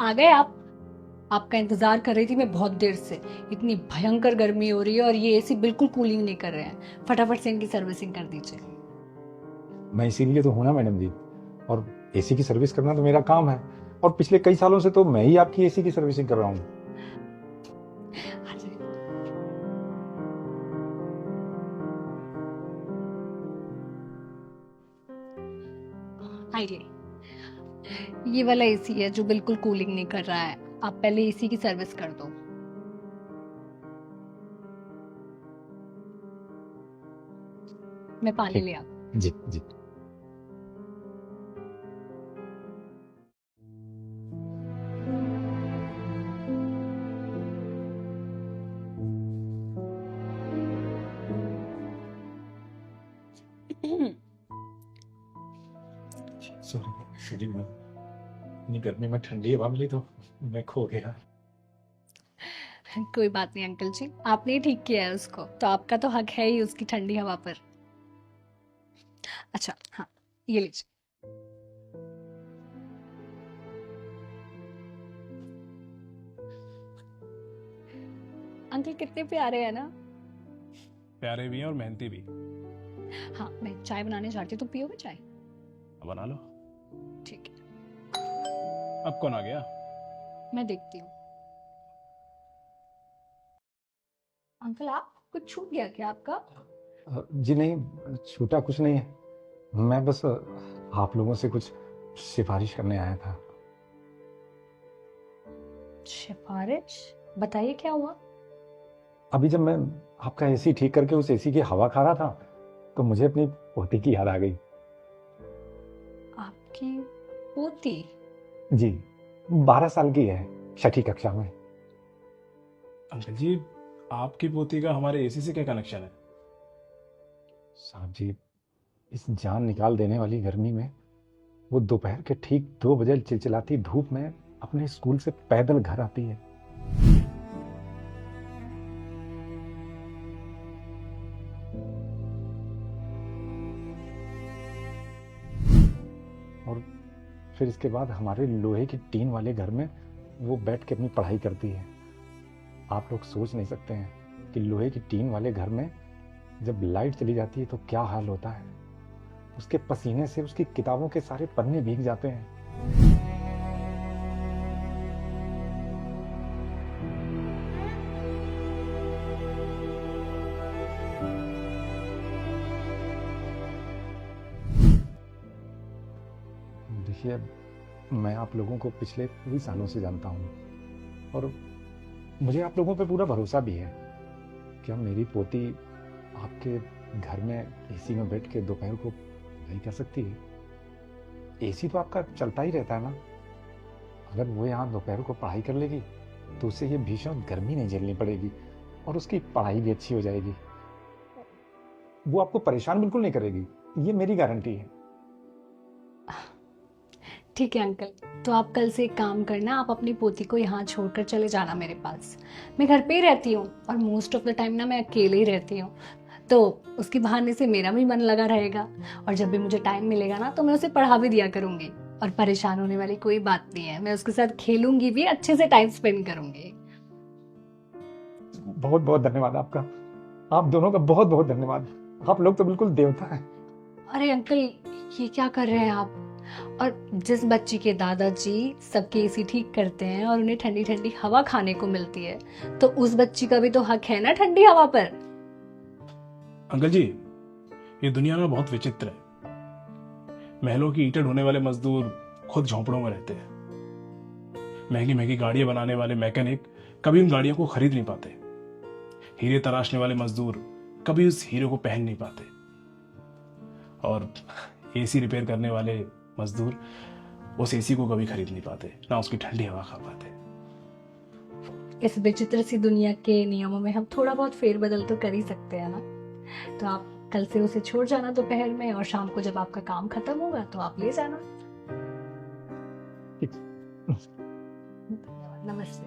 आ गए आप। आपका इंतजार कर रही थी मैं बहुत देर से। इतनी भयंकर गर्मी हो रही है और ये एसी बिल्कुल कूलिंग नहीं कर रहे हैं। फटाफट से इनकी सर्विसिंग कर दीजिए। मैं इसीलिए तो हूं ना मैडम जी। और एसी की सर्विस करना तो मेरा काम है। और पिछले कई सालों से तो मैं ही आपकी एसी की सर्विसिंग कर रहा हूँ। आ जाइए। आइए। ये वाला एसी है जो बिल्कुल कूलिंग नहीं कर रहा है। आप पहले एसी की सर्विस कर दो। मैं पानी ठीक। ले आता जी जी। हूँ। सॉरी सॉरी मैम, इतनी गर्मी में ठंडी हवा मिली तो मैं खो गया। कोई बात नहीं अंकल जी, आपने ही ठीक किया है उसको, तो आपका तो हक है ही उसकी ठंडी हवा पर। अच्छा हाँ, ये लीजिए। अंकल कितने प्यारे हैं ना। प्यारे भी हैं और मेहनती भी। हाँ मैं चाय बनाने जाती हूँ, तो पियोगे चाय? बना लो। ठीक है। अब कौन आ गया? मैं देखती हूँ। अंकल आप कुछ छूट गया क्या आपका? जी नहीं, छूटा कुछ नहीं है। मैं बस आप लोगों से कुछ सिफारिश करने आया था। सिफारिश? बताइए क्या हुआ। अभी जब मैं आपका एसी ठीक करके उस एसी की हवा खा रहा था तो मुझे अपनी पोती की याद आ गई। आपकी पोती? जी, 12 साल की है, छठी कक्षा में। अंकल जी, आपकी पोती का हमारे एसी से क्या कनेक्शन है? साहब जी, इस जान निकाल देने वाली गर्मी में वो दोपहर के ठीक 2 बजे चिलचिलाती धूप में अपने स्कूल से पैदल घर आती है। और फिर इसके बाद हमारे लोहे की टीन वाले घर में वो बैठ के अपनी पढ़ाई करती है। आप लोग सोच नहीं सकते हैं कि लोहे की टीन वाले घर में जब लाइट चली जाती है तो क्या हाल होता है। उसके पसीने से उसकी किताबों के सारे पन्ने भीग जाते हैं। देखिए, मैं आप लोगों को पिछले कई सालों से जानता हूँ और मुझे आप लोगों पे पूरा भरोसा भी है। क्या मेरी पोती आपके घर में एसी में बैठ के दोपहर को नहीं कर सकती है? एसी तो आपका चलता ही रहता है ना। अगर वो यहाँ दोपहर को पढ़ाई कर लेगी तो उसे ये भीषण गर्मी नहीं झेलनी पड़ेगी और उसकी पढ़ाई भी अच्छी हो जाएगी। वो आपको परेशान बिल्कुल नहीं करेगी, ये मेरी गारंटी है। ठीक है अंकल, तो आप कल से एक काम करना, आप अपनी पोती को यहाँ छोड़कर चले जाना मेरे पास। मैं घर पे ही रहती हूँ और मोस्ट ऑफ द टाइम ना मैं अकेले ही रहती हूँ, तो उसके बहाने से मेरा भी मन लगा रहेगा। और जब भी मुझे टाइम मिलेगा ना तो मैं उसे पढ़ा भी दिया करूंगी। और परेशान होने वाली कोई बात नहीं है, मैं उसके साथ खेलूंगी भी, अच्छे से टाइम स्पेंड करूंगी। बहुत बहुत धन्यवाद आपका। आप दोनों का बहुत बहुत धन्यवाद। आप लोग तो बिल्कुल देवता हैं। अरे अंकल, ये क्या कर रहे हैं आप? और जिस बच्ची के दादाजी सबके एसी ठीक करते हैं और उन्हें ठंडी ठंडी हवा खाने को मिलती है, तो उस बच्ची का भी तो हक है ना ठंडी हवा पर। अंकल जी, ये दुनिया में बहुत विचित्र है। महलों की ईंटें ढोने वाले मजदूर खुद झोंपड़ों में रहते हैं। महंगी महंगी गाड़ियां बनाने वाले मैकेनिक कभी उन गाड़ियों को खरीद नहीं पाते। हीरे तराशने वाले मजदूर कभी उस हीरे को पहन नहीं पाते। और एसी रिपेयर करने वाले मजदूर उस एसी को कभी खरीद नहीं पाते, ना उसकी ठंडी हवा खा पाते। इस विचित्र सी दुनिया के नियमों में हम थोड़ा बहुत फेरबदल तो कर ही सकते हैं ना। तो आप कल से उसे छोड़ जाना दोपहर में, और शाम को जब आपका काम खत्म होगा तो आप ले जाना। ठीक। धन्यवाद, नमस्ते।